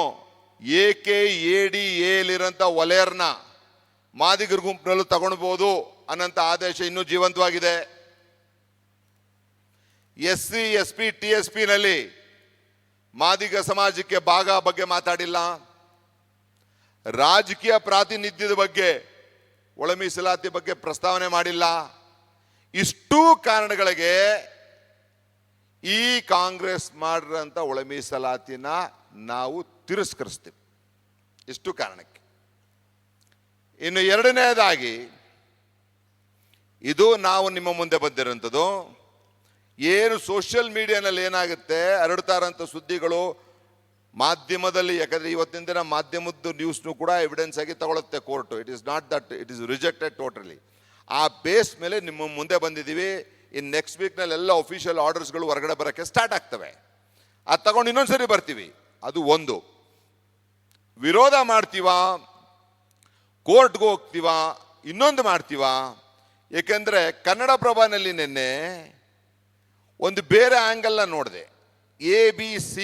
AKADAಲಿರೋಂಥ ವಲಯರ್ನ ಮಾದಿಗರ ಗುಂಪಿನಲ್ಲೂ ತಗೊಳ್ಬಹುದು ಅನ್ನೋಂಥ ಆದೇಶ ಇನ್ನೂ ಜೀವಂತವಾಗಿದೆ. SC SP TSP ನಲ್ಲಿ ಮಾದಿಗ ಸಮಾಜಕ್ಕೆ ಭಾಗ ಬಗ್ಗೆ ಮಾತಾಡಿಲ್ಲ. ರಾಜಕೀಯ ಪ್ರಾತಿನಿಧ್ಯದ ಬಗ್ಗೆ ಒಳ ಮೀಸಲಾತಿ ಬಗ್ಗೆ ಪ್ರಸ್ತಾವನೆ ಮಾಡಿಲ್ಲ. ಇಷ್ಟೂ ಕಾರಣಗಳಿಗೆ ಈ ಕಾಂಗ್ರೆಸ್ ಮಾಡಿರೋಂಥ ಒಳ ಮೀಸಲಾತಿನ ನಾವು ತಿರಸ್ಕರಿಸ್ತೀವಿ. ಇಷ್ಟು ಕಾರಣಕ್ಕೆ. ಇನ್ನು ಎರಡನೇದಾಗಿ ಇದು ನಾವು ನಿಮ್ಮ ಮುಂದೆ ಬಂದಿರೋಂಥದ್ದು ಏನು ಸೋಷಿಯಲ್ ಮೀಡಿಯಾನಲ್ಲಿ ಏನಾಗುತ್ತೆ ಹರಡ್ತಾ ಇರೋಂಥ ಸುದ್ದಿಗಳು ಮಾಧ್ಯಮದಲ್ಲಿ, ಯಾಕಂದ್ರೆ ಇವತ್ತಿನ ದಿನ ಮಾಧ್ಯಮದ್ದು ನ್ಯೂಸ್ನು ಕೂಡ ಎವಿಡೆನ್ಸ್ ಆಗಿ ತಗೊಳುತ್ತೆ court. It is not that it is rejected totally. ಆ ಬೇಸ್ ಮೇಲೆ ನಿಮ್ಮ ಮುಂದೆ ಬಂದಿದ್ದೀವಿ. ಇನ್ ನೆಕ್ಸ್ಟ್ ವೀಕ್ನಲ್ಲಿ ಎಲ್ಲ ಅಫಿಷಿಯಲ್ ಆರ್ಡರ್ಸ್ಗಳು ಹೊರಗಡೆ ಬರೋಕ್ಕೆ ಸ್ಟಾರ್ಟ್ ಆಗ್ತವೆ. ಅದು ತಗೊಂಡು ಇನ್ನೊಂದ್ಸರಿ ಬರ್ತೀವಿ. ಅದು ಒಂದು. ವಿರೋಧ ಮಾಡ್ತೀವಾ, ಕೋರ್ಟ್ಗೆ ಹೋಗ್ತೀವಾ, ಇನ್ನೊಂದು ಮಾಡ್ತೀವಾ? ಏಕೆಂದರೆ ಕನ್ನಡಪ್ರಭನಲ್ಲಿ ನಿನ್ನೆ ಒಂದು ಬೇರೆ ಆ್ಯಂಗಲ್ನ ನೋಡಿದೆ. ABC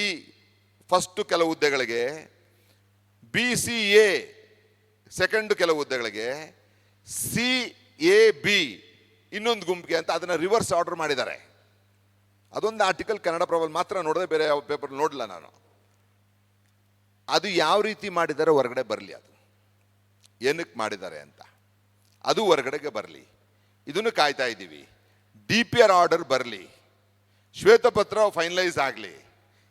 ಫಸ್ಟು ಕೆಲವು ಹುದ್ದೆಗಳಿಗೆ, BCA ಸೆಕೆಂಡು ಕೆಲವು ಹುದ್ದೆಗಳಿಗೆ, CAB ಇನ್ನೊಂದು ಗುಂಪಿಗೆ ಅಂತ ಅದನ್ನು ರಿವರ್ಸ್ ಆರ್ಡರ್ ಮಾಡಿದ್ದಾರೆ. ಅದೊಂದು ಆರ್ಟಿಕಲ್ ಕನ್ನಡಪ್ರಭದಲ್ಲಿ ಮಾತ್ರ ನೋಡಿದೆ, ಬೇರೆ ಯಾವ ಪೇಪರ್ ನೋಡಲ್ಲ ನಾನು. ಅದು ಯಾವ ರೀತಿ ಮಾಡಿದ್ದಾರೆ ಹೊರಗಡೆ ಬರಲಿ, ಅದು ಏನಕ್ಕೆ ಮಾಡಿದ್ದಾರೆ ಅಂತ ಅದು ಹೊರಗಡೆಗೆ ಬರಲಿ. ಇದನ್ನು ಕಾಯ್ತಾ ಇದ್ದೀವಿ. DPR ಆರ್ಡರ್ ಬರಲಿ, ಶ್ವೇತಪತ್ರ ಫೈನಲೈಸ್ ಆಗಲಿ.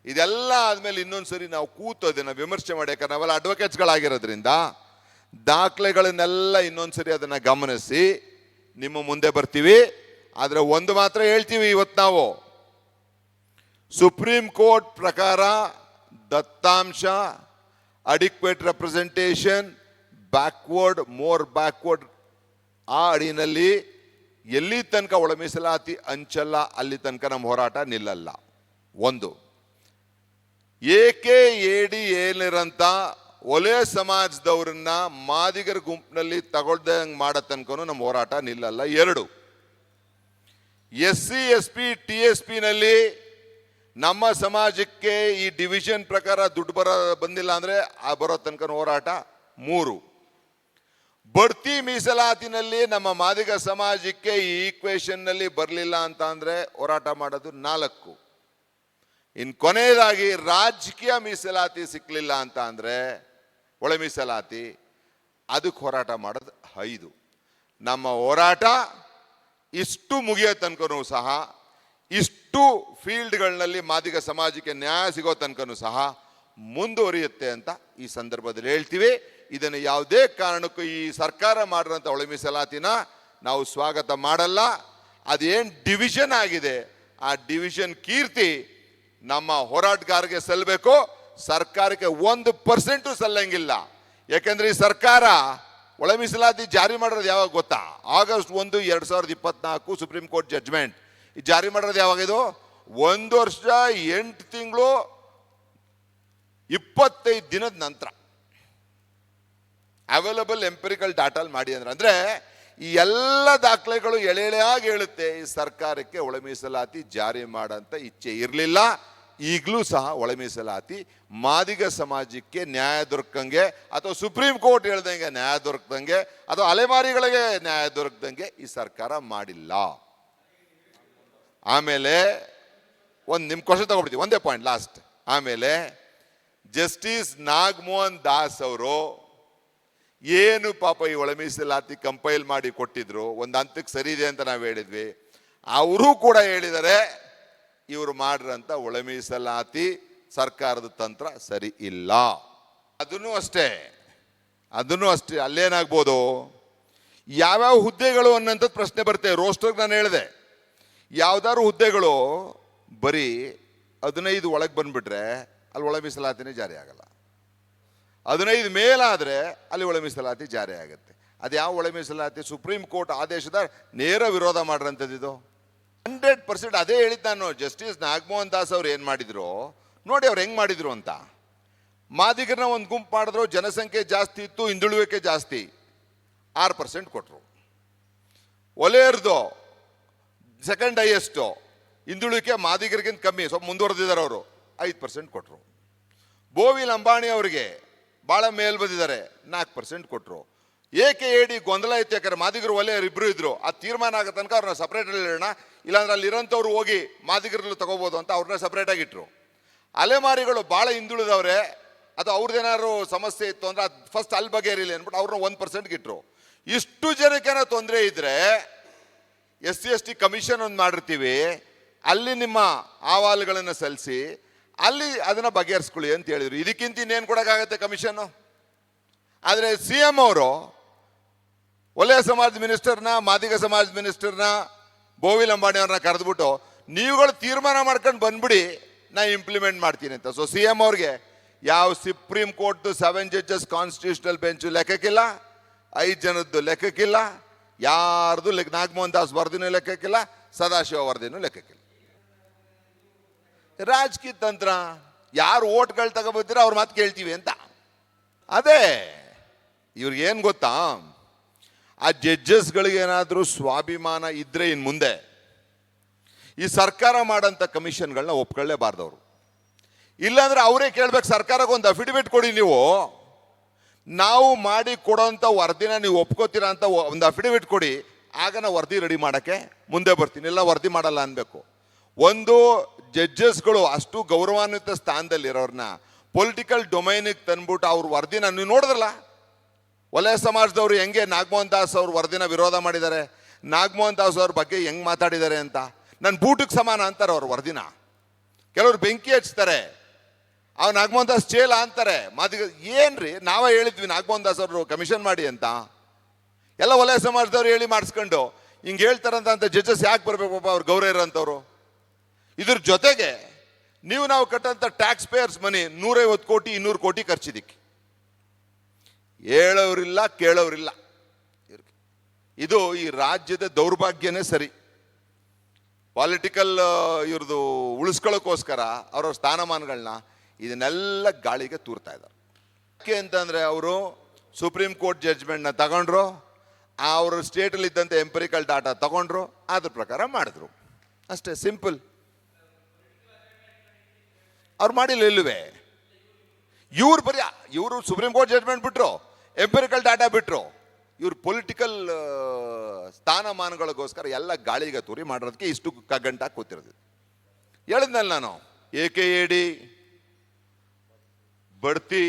ಇದೆಲ್ಲ ಆದಮೇಲೆ ಇನ್ನೊಂದ್ಸರಿ ನಾವು ಕೂತೋದನ್ನು ವಿಮರ್ಶೆ ಮಾಡಿ, ಯಾಕಂದ್ರೆ ನಾವೆಲ್ಲ ಅಡ್ವೊಕೇಟ್ಸ್ಗಳಾಗಿರೋದ್ರಿಂದ ದಾಖಲೆಗಳನ್ನೆಲ್ಲ ಇನ್ನೊಂದ್ಸರಿ ಅದನ್ನು ಗಮನಿಸಿ ನಿಮ್ಮ ಮುಂದೆ ಬರ್ತೀವಿ. ಆದರೆ ಒಂದು ಮಾತ್ರ ಹೇಳ್ತೀವಿ ಇವತ್ತು ನಾವು, ಸುಪ್ರೀಂ ಕೋರ್ಟ್ ಪ್ರಕಾರ ದತ್ತಾಂಶ, adequate representation, backward more backward ಆ ಅಡಿನಲ್ಲಿ ಎಲ್ಲಿ ತನಕ ಒಳ ಮೀಸಲಾತಿ ಹಂಚಲ್ಲ ಅಲ್ಲಿ ತನಕ ನಮ್ಮ ಹೋರಾಟ ನಿಲ್ಲಲ್ಲ. ಒಂದು. AKADAಲಿರಂಥ ಒಲೆ ಸಮಾಜದವ್ರನ್ನ ಮಾದಿಗರ ಗುಂಪಿನಲ್ಲಿ ತಗೊಳ್ದಂಗೆ ಮಾಡೋ ತನಕನೂ ನಮ್ಮ ಹೋರಾಟ ನಿಲ್ಲಲ್ಲ. ಎರಡು. SC SP TSPನಲ್ಲಿ ನಮ್ಮ ಸಮಾಜಕ್ಕೆ ಈ ಡಿವಿಷನ್ ಪ್ರಕಾರ ದುಡ್ಡು ಬಂದಿಲ್ಲ ಅಂದರೆ ಆ ಬರೋ ತನಕ ಹೋರಾಟ. ಮೂರು. ಬಡ್ತಿ ಮೀಸಲಾತಿನಲ್ಲಿ ನಮ್ಮ ಮಾದಿಗ ಸಮಾಜಕ್ಕೆ ಈ ಈಕ್ವೇಷನ್ನಲ್ಲಿ ಬರಲಿಲ್ಲ ಅಂತ ಅಂದರೆ ಹೋರಾಟ ಮಾಡೋದು. ನಾಲ್ಕು. ಇನ್ನು ಕೊನೆಯದಾಗಿ ರಾಜಕೀಯ ಮೀಸಲಾತಿ ಸಿಕ್ಕಲಿಲ್ಲ ಅಂತ ಅಂದರೆ ಒಳ ಮೀಸಲಾತಿ, ಅದಕ್ಕೆ ಹೋರಾಟ ಮಾಡೋದು. 5. ನಮ್ಮ ಹೋರಾಟ ಇಷ್ಟು ಮುಗಿಯೋ ತನಕನೂ ಸಹ, ಇಷ್ಟು ಫೀಲ್ಡ್ಗಳಲ್ಲಿ ಮಾದಿಗ ಸಮಾಜಕ್ಕೆ ನ್ಯಾಯ ಸಿಗೋ ತನಕನೂ ಸಹ ಮುಂದುವರಿಯುತ್ತೆ ಅಂತ ಈ ಸಂದರ್ಭದಲ್ಲಿ ಹೇಳ್ತೀವಿ. ಇದನ್ನು ಯಾವುದೇ ಕಾರಣಕ್ಕೂ ಈ ಸರ್ಕಾರ ಮಾಡಿರೋಂಥ ಒಳ ಮೀಸಲಾತಿನ ನಾವು ಸ್ವಾಗತ ಮಾಡಲ್ಲ. ಅದೇನು ಡಿವಿಷನ್ ಆಗಿದೆ ಆ ಡಿವಿಷನ್ ಕೀರ್ತಿ ನಮ್ಮ ಹೋರಾಟಗಾರರಿಗೆ ಸಲ್ಲಬೇಕು, ಸರ್ಕಾರಕ್ಕೆ 1% ಸಲ್ಲಂಗಿಲ್ಲ. ಯಾಕೆಂದ್ರೆ ಈ ಸರ್ಕಾರ ಒಳ ಮೀಸಲಾತಿ ಜಾರಿ ಮಾಡಿರೋದು ಯಾವಾಗ ಗೊತ್ತಾ? August 1, 2024 supreme court judgment. ಈ ಜಾರಿ ಮಾಡಿರೋದು ಯಾವಾಗ? ಇದು 1 ವರ್ಷ 8 ತಿಂಗಳು 25 ದಿನದ ನಂತರ ಅವೈಲಬಲ್ ಎಂಪಿರಿಕಲ್ ಡಾಟಲ್ ಮಾಡಿ ಅಂದ್ರೆ ಈ ಎಲ್ಲ ದಾಖಲೆಗಳು ಎಳೆಯಾಗಿ ಹೇಳುತ್ತೆ ಈ ಸರ್ಕಾರಕ್ಕೆ ಒಳ ಮೀಸಲಾತಿ ಜಾರಿ ಮಾಡೋಂಥ ಇಚ್ಛೆ ಇರಲಿಲ್ಲ. ಈಗಲೂ ಸಹ ಒಳ ಮೀಸಲಾತಿ ಮಾದಿಗ ಸಮಾಜಕ್ಕೆ ನ್ಯಾಯ ದೊರಕಂಗೆ, ಅಥವಾ ಸುಪ್ರೀಂ ಕೋರ್ಟ್ ಹೇಳ್ದಂಗೆ ನ್ಯಾಯ ದೊರಕದಂಗೆ, ಅಥವಾ ಅಲೆಮಾರಿಗಳಿಗೆ ನ್ಯಾಯ ದೊರಕದಂಗೆ ಈ ಸರ್ಕಾರ ಮಾಡಿಲ್ಲ. ಆಮೇಲೆ ನಿಮ್ಮ ಕ್ವಶನ್ ತಗೊಬಿಡ್ತೀವಿ, ಒಂದೇ ಪಾಯಿಂಟ್ ಲಾಸ್ಟ್. ಆಮೇಲೆ ಜಸ್ಟಿಸ್ ನಾಗಮೋಹನ್ ದಾಸ್ ಅವರು ಏನು ಪಾಪ ಈ ಒಳ ಮೀಸಲಾತಿ ಕಂಪೈಲ್ ಮಾಡಿ ಕೊಟ್ಟಿದ್ರು, ಒಂದು ಹಂತಕ್ಕೆ ಸರಿ ಇದೆ ಅಂತ ನಾವು ಹೇಳಿದ್ವಿ. ಅವರು ಕೂಡ ಹೇಳಿದ್ದಾರೆ ಇವರು ಮಾಡಿರಂತ ಒಳ ಮೀಸಲಾತಿ ಸರ್ಕಾರದ ತಂತ್ರ ಸರಿ ಇಲ್ಲ. ಅದನ್ನು ಅಷ್ಟೇ ಅಲ್ಲೇನಾಗ್ಬೋದು, ಯಾವ್ಯಾವ ಹುದ್ದೆಗಳು ಅನ್ನೋಂಥದ್ದು ಪ್ರಶ್ನೆ ಬರುತ್ತೆ. ರೋಸ್ಟರ್ಗೆ ನಾನು ಹೇಳಿದೆ, ಯಾವ್ದಾದ್ರು ಹುದ್ದೆಗಳು ಬರೀ 15 ಒಳಗೆ ಬಂದ್ಬಿಟ್ರೆ ಅಲ್ಲಿ ಒಳ ಮೀಸಲಾತಿನೇ ಜಾರಿ ಆಗಲ್ಲ. 15 ಮೇಲಾದರೆ ಅಲ್ಲಿ ಒಳ ಮೀಸಲಾತಿ ಜಾರಿ ಆಗುತ್ತೆ. ಅದು ಯಾವ ಒಳ ಮೀಸಲಾತಿ? ಸುಪ್ರೀಂ ಕೋರ್ಟ್ ಆದೇಶದ ನೇರ ವಿರೋಧ ಮಾಡ್ರಂಥದ್ದು ಇದು. 100% ಅದೇ ಹೇಳಿದ್ದು ನಾನು. ಜಸ್ಟಿಸ್ ನಾಗಮೋಹನ್ ದಾಸ್ ಅವ್ರು ಏನು ಮಾಡಿದ್ರು ನೋಡಿ, ಅವ್ರು ಹೆಂಗೆ ಮಾಡಿದ್ರು ಅಂತ. ಮಾದಿಗರನ್ನ ಒಂದು ಗುಂಪು ಮಾಡಿದ್ರು, ಜನಸಂಖ್ಯೆ ಜಾಸ್ತಿ ಇತ್ತು, ಹಿಂದುಳುವಿಕೆ ಜಾಸ್ತಿ, 6% ಕೊಟ್ಟರು. ಒಲೆಯರ್ದು ಸೆಕೆಂಡ್ ಹೈಯೆಸ್ಟು, ಹಿಂದುಳುವಿಕೆ ಮಾದಿಗರಿಗಿಂತ ಕಮ್ಮಿ, ಸ್ವಲ್ಪ ಮುಂದುವರೆದಿದ್ದಾರೆ ಅವರು, 5% ಕೊಟ್ಟರು. ಬೋವಿಲ್ ಅಂಬಾಣಿ ಅವರಿಗೆ ಭಾಳ ಮೇಲ್ ಬಂದಿದ್ದಾರೆ, 4% ಕೊಟ್ಟರು. ಏಕೆ ಹೇಳಿ ಗೊಂದಲ ಇತ್ತು, ಯಾಕಂದ್ರೆ ಮಾದಿಗರು ಒಲೆಯರು ಇಬ್ಬರು ಇದ್ರು. ಆ ತೀರ್ಮಾನ ಆಗೋ ತನಕ ಅವ್ರನ್ನ ಸಪ್ರೇಟಲ್ಲಿ ಇಡೋಣ, ಇಲ್ಲಾಂದ್ರೆ ಅಲ್ಲಿ ಇರೋಂಥವ್ರು ಹೋಗಿ ಮಾದಿಗರಲ್ಲೂ ತಗೋಬೋದು ಅಂತ ಅವ್ರನ್ನ ಸಪ್ರೇಟಾಗಿ ಇಟ್ಟರು. ಅಲೆಮಾರಿಗಳು ಭಾಳ ಹಿಂದುಳಿದವ್ರೆ, ಅದು ಅವ್ರದ್ದೇನಾದ್ರು ಸಮಸ್ಯೆ ಇತ್ತು ಅಂದರೆ ಅದು ಫಸ್ಟ್ ಅಲ್ಲಿ ಬಗೆಹರಿಲಿ ಅಂದ್ಬಿಟ್ಟು ಅವ್ರನ್ನ 1%ಗೆ ಇಟ್ಟರು. ಇಷ್ಟು ಜನಕ್ಕೇನೋ ತೊಂದರೆ ಇದ್ದರೆ SC/ST ಕಮಿಷನ್ ಒಂದು ಮಾಡಿರ್ತೀವಿ, ಅಲ್ಲಿ ನಿಮ್ಮ ಅಹವಾಲುಗಳನ್ನು ಸಲ್ಲಿಸಿ ಅಲ್ಲಿ ಅದನ್ನು ಬಗೆಹರಿಸ್ಕೊಳ್ಳಿ ಅಂತ ಹೇಳಿದ್ರು. ಇದಕ್ಕಿಂತ ಇನ್ನೇನು ಕೊಡೋಕ್ಕಾಗತ್ತೆ ಕಮಿಷನ್ನು? ಆದರೆ CM ಅವರು ಒಲೆಯ ಸಮಾಜದ ಮಿನಿಸ್ಟರ್ನ, ಮಾದಿಗ ಸಮಾಜದ ಮಿನಿಸ್ಟರ್ನ, ಬೋವಿಲ್ ಅಂಬಾಣಿ ಅವ್ರನ್ನ ಕರೆದ್ಬಿಟ್ಟು ನೀವುಗಳು ತೀರ್ಮಾನ ಮಾಡ್ಕೊಂಡು ಬಂದ್ಬಿಡಿ, ನಾ ಇಂಪ್ಲಿಮೆಂಟ್ ಮಾಡ್ತೀನಿ ಅಂತ. ಸೊ CM ಅವ್ರಿಗೆ ಯಾವ ಸುಪ್ರೀಂ ಕೋರ್ಟ್ದು 7 ಜಡ್ಜಸ್ ಕಾನ್ಸ್ಟಿಟ್ಯೂಷನಲ್ ಬೆಂಚು ಲೆಕ್ಕಕ್ಕಿಲ್ಲ, 5 ಜನದ್ದು ಲೆಕ್ಕಕ್ಕಿಲ್ಲ, ಯಾರ್ದು ನಾಗಮೋಹನ್ ದಾಸ್ ವರದಿನೂ ಲೆಕ್ಕಕ್ಕಿಲ್ಲ, ಸದಾಶಿವ ವರದಿನೂ ಲೆಕ್ಕಕ್ಕಿಲ್ಲ. ರಾಜಕೀಯ ತಂತ್ರ, ಯಾರು ಓಟ್ಗಳು ತಗೋಬೋದಿರೋ ಅವ್ರ ಮಾತು ಕೇಳ್ತೀವಿ ಅಂತ. ಅದೇ ಇವ್ರಿಗೇನು ಗೊತ್ತಾ, ಆ ಜಡ್ಜಸ್ಗಳಿಗೆ ಏನಾದರೂ ಸ್ವಾಭಿಮಾನ ಇದ್ರೆ ಇನ್ನು ಮುಂದೆ ಈ ಸರ್ಕಾರ ಮಾಡೋಂಥ ಕಮಿಷನ್ಗಳನ್ನ ಒಪ್ಕೊಳ್ಳೇಬಾರ್ದವ್ರು. ಇಲ್ಲಾಂದ್ರೆ ಅವರೇ ಕೇಳ್ಬೇಕು, ಸರ್ಕಾರಕ್ಕೆ ಒಂದು ಅಫಿಡವಿಟ್ ಕೊಡಿ, ನೀವು ನಾವು ಮಾಡಿ ಕೊಡೋಂಥ ವರದಿನ ನೀವು ಒಪ್ಕೋತೀರಾ ಅಂತ ಒಂದು ಅಫಿಡವಿಟ್ ಕೊಡಿ, ಆಗ ನಾವು ವರದಿ ರೆಡಿ ಮಾಡೋಕ್ಕೆ ಮುಂದೆ ಬರ್ತೀನಿ, ಇಲ್ಲ ವರದಿ ಮಾಡಲ್ಲ ಅನ್ಬೇಕು. ಒಂದು ಜಡ್ಜಸ್ಗಳು ಅಷ್ಟು ಗೌರವಾನ್ವಿತ ಸ್ಥಾನದಲ್ಲಿರೋರನ್ನ ಪೊಲಿಟಿಕಲ್ ಡೊಮೈನಿಗೆ ತಂದ್ಬಿಟ್ಟು ಅವ್ರ ವರದಿನ ನೀವು ನೋಡಿದ್ರಲ್ಲ, ವಲಯ ಸಮಾಜದವರು ಹೆಂಗೆ ನಾಗಮೋಹನ್ ದಾಸ್ ಅವ್ರ ವರದಿನ ವಿರೋಧ ಮಾಡಿದ್ದಾರೆ, ನಾಗಮೋಹನ್ ದಾಸ್ ಅವ್ರ ಬಗ್ಗೆ ಹೆಂಗೆ ಮಾತಾಡಿದ್ದಾರೆ ಅಂತ. ನನ್ನ ಬೂಟಿಗೆ ಸಮಾನ ಅಂತಾರೆ ಅವ್ರ ವರದಿನ. ಕೆಲವರು ಬೆಂಕಿ ಹಚ್ತಾರೆ, ಅವ್ ನಾಗಮೋಹನ್ ದಾಸ್ ಚೇಲ ಅಂತಾರೆ. ಮಾದಿಗ ಏನ್ರಿ, ನಾವೇ ಹೇಳಿದ್ವಿ ನಾಗಮೋಹನ್ ದಾಸ್ ಅವರು ಕಮಿಷನ್ ಮಾಡಿ ಅಂತ. ಎಲ್ಲ ವಲಯ ಸಮಾಜದವ್ರು ಹೇಳಿ ಮಾಡಿಸ್ಕೊಂಡು ಹಿಂಗೆ ಹೇಳ್ತಾರಂತ ಜಡ್ಜಸ್ ಯಾಕೆ ಬರಬೇಕಪ್ಪ, ಅವ್ರು ಗೌರವ ಇರೋಂಥವ್ರು. ಇದ್ರ ಜೊತೆಗೆ ನಾವು ಕಟ್ಟಂತ ಟ್ಯಾಕ್ಸ್ ಪೇಯರ್ಸ್ ಮನಿ 150 ಕೋಟಿ 200 ಕೋಟಿ ಖರ್ಚಿದಿಕ್ಕೆ ಹೇಳೋರಿಲ್ಲ, ಕೇಳೋರಿಲ್ಲ. ಇದು ಈ ರಾಜ್ಯದ ದೌರ್ಭಾಗ್ಯನೇ ಸರಿ. ಪಾಲಿಟಿಕಲ್ ಇವ್ರದ್ದು ಉಳಿಸ್ಕೊಳ್ಳೋಕ್ಕೋಸ್ಕರ ಅವ್ರವ್ರ ಸ್ಥಾನಮಾನಗಳನ್ನ ಇದನ್ನೆಲ್ಲ ಗಾಳಿಗೆ ತೂರ್ತಾ ಇದ್ದಾರೆ. ಯಾಕೆ ಅಂತಂದರೆ ಅವರು ಸುಪ್ರೀಂ ಕೋರ್ಟ್ ಜಡ್ಜ್ಮೆಂಟ್ನ ತಗೊಂಡ್ರು, ಅವರು ಸ್ಟೇಟಲ್ಲಿ ಇದ್ದಂಥ ಎಂಪರಿಕಲ್ ಡಾಟಾ ತಗೊಂಡ್ರು, ಅದ್ರ ಪ್ರಕಾರ ಮಾಡಿದ್ರು, ಅಷ್ಟೇ, ಸಿಂಪಲ್. ಅವ್ರು ಮಾಡಿಲ್ಲ ಇಲ್ಲವೇ. ಇವರು ಸುಪ್ರೀಂ ಕೋರ್ಟ್ ಜಡ್ಜ್ಮೆಂಟ್ ಬಿಟ್ರು, ಎಂಪರಿಕಲ್ ಡಾಟಾ ಬಿಟ್ರು. ಇವ್ರು ಪೊಲಿಟಿಕಲ್ ಸ್ಥಾನಮಾನಗಳಿಗೋಸ್ಕರ ಎಲ್ಲ ಗಾಳಿಗೆ ತೂರಿ ಮಾಡೋದಕ್ಕೆ ಇಷ್ಟು ಕಗ್ಗಂಟಾಗಿ ಕೂತಿರೋದು. ಹೇಳಿದ್ನಲ್ಲ ನಾನು, AKAD ಬಡ್ತಿ,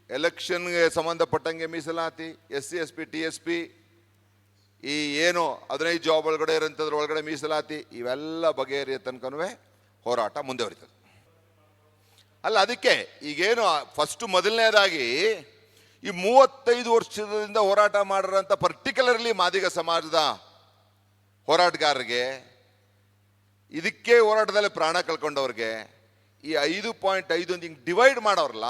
ಎಲೆಕ್ಷನ್ಗೆ ಸಂಬಂಧಪಟ್ಟಂಗೆ ಮೀಸಲಾತಿ, SC/ST TSP, ಈ ಏನು 15 ಜಾಬ್ ಒಳಗಡೆ ಇರೋಂಥದ್ರ ಒಳಗಡೆ ಮೀಸಲಾತಿ, ಇವೆಲ್ಲ ಬಗೆಹರಿಯ ತನಕನೂ ಹೋರಾಟ ಮುಂದುವರಿತದೆ. ಅಲ್ಲ, ಅದಕ್ಕೆ ಈಗೇನು ಫಸ್ಟು ಮೊದಲನೇದಾಗಿ ಈ 35 ವರ್ಷದಿಂದ ಹೋರಾಟ ಮಾಡಿರೋಂಥ ಪರ್ಟಿಕ್ಯುಲರ್ಲಿ ಮಾದಿಗ ಸಮಾಜದ ಹೋರಾಟಗಾರರಿಗೆ, ಇದಕ್ಕೆ ಹೋರಾಟದಲ್ಲಿ ಪ್ರಾಣ ಕಳ್ಕೊಂಡವ್ರಿಗೆ ಈ 5.5 ಹಿಂಗೆ ಡಿವೈಡ್ ಮಾಡೋರಲ್ಲ,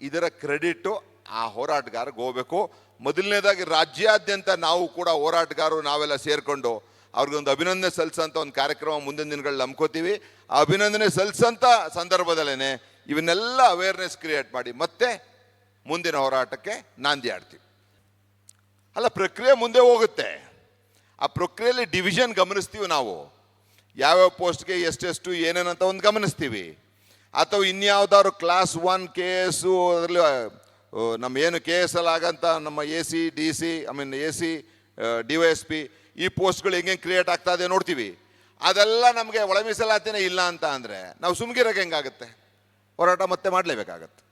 ಇದರ ಕ್ರೆಡಿಟು ಆ ಹೋರಾಟಗಾರರಿಗೆ ಹೋಗಬೇಕು. ಮೊದಲನೇದಾಗಿ ರಾಜ್ಯಾದ್ಯಂತ ನಾವು ಕೂಡ ಹೋರಾಟಗಾರರು ನಾವೆಲ್ಲ ಸೇರಿಕೊಂಡು ಅವ್ರಿಗೊಂದು ಅಭಿನಂದನೆ ಸಲ್ಲಿಸೋಂಥ ಒಂದು ಕಾರ್ಯಕ್ರಮ ಮುಂದಿನ ದಿನಗಳಲ್ಲಿ ನಂಬ್ಕೋತೀವಿ. ಆ ಅಭಿನಂದನೆ ಸಲ್ಲಿಸೋಂಥ ಸಂದರ್ಭದಲ್ಲೇ ಇವನ್ನೆಲ್ಲ ಅವೇರ್ನೆಸ್ ಕ್ರಿಯೇಟ್ ಮಾಡಿ ಮತ್ತೆ ಮುಂದಿನ ಹೋರಾಟಕ್ಕೆ ನಾಂದಿ ಆಡ್ತೀವಿ. ಅಲ್ಲ, ಪ್ರಕ್ರಿಯೆ ಮುಂದೆ ಹೋಗುತ್ತೆ. ಆ ಪ್ರಕ್ರಿಯೆಯಲ್ಲಿ ಡಿವಿಷನ್ ಗಮನಿಸ್ತೀವಿ ನಾವು, ಯಾವ್ಯಾವ ಪೋಸ್ಟ್ಗೆ ಎಷ್ಟೆಷ್ಟು ಏನೇನಂತ ಒಂದು ಗಮನಿಸ್ತೀವಿ. ಅಥವಾ ಇನ್ಯಾವುದಾದ್ರು ಕ್ಲಾಸ್ 1 KS ಅದರಲ್ಲಿ ನಮ್ಮ ಏನು KS ಅಲ್ಲಿ ಆಗಂತ ನಮ್ಮ AC DC AC DYSP ಈ ಪೋಸ್ಟ್ಗಳು ಹೆಂಗೆ ಕ್ರಿಯೇಟ್ ಆಗ್ತಾ ಇದೆ ನೋಡ್ತೀವಿ. ಅದೆಲ್ಲ ನಮಗೆ ಒಳ ಮೀಸಲಾತಿನೇ ಇಲ್ಲ ಅಂತ ಅಂದರೆ ನಾವು ಸುಮ್ಗಿರೋಕೆ ಹೆಂಗಾಗುತ್ತೆ? ಹೋರಾಟ ಮತ್ತೆ ಮಾಡಲೇಬೇಕಾಗತ್ತೆ.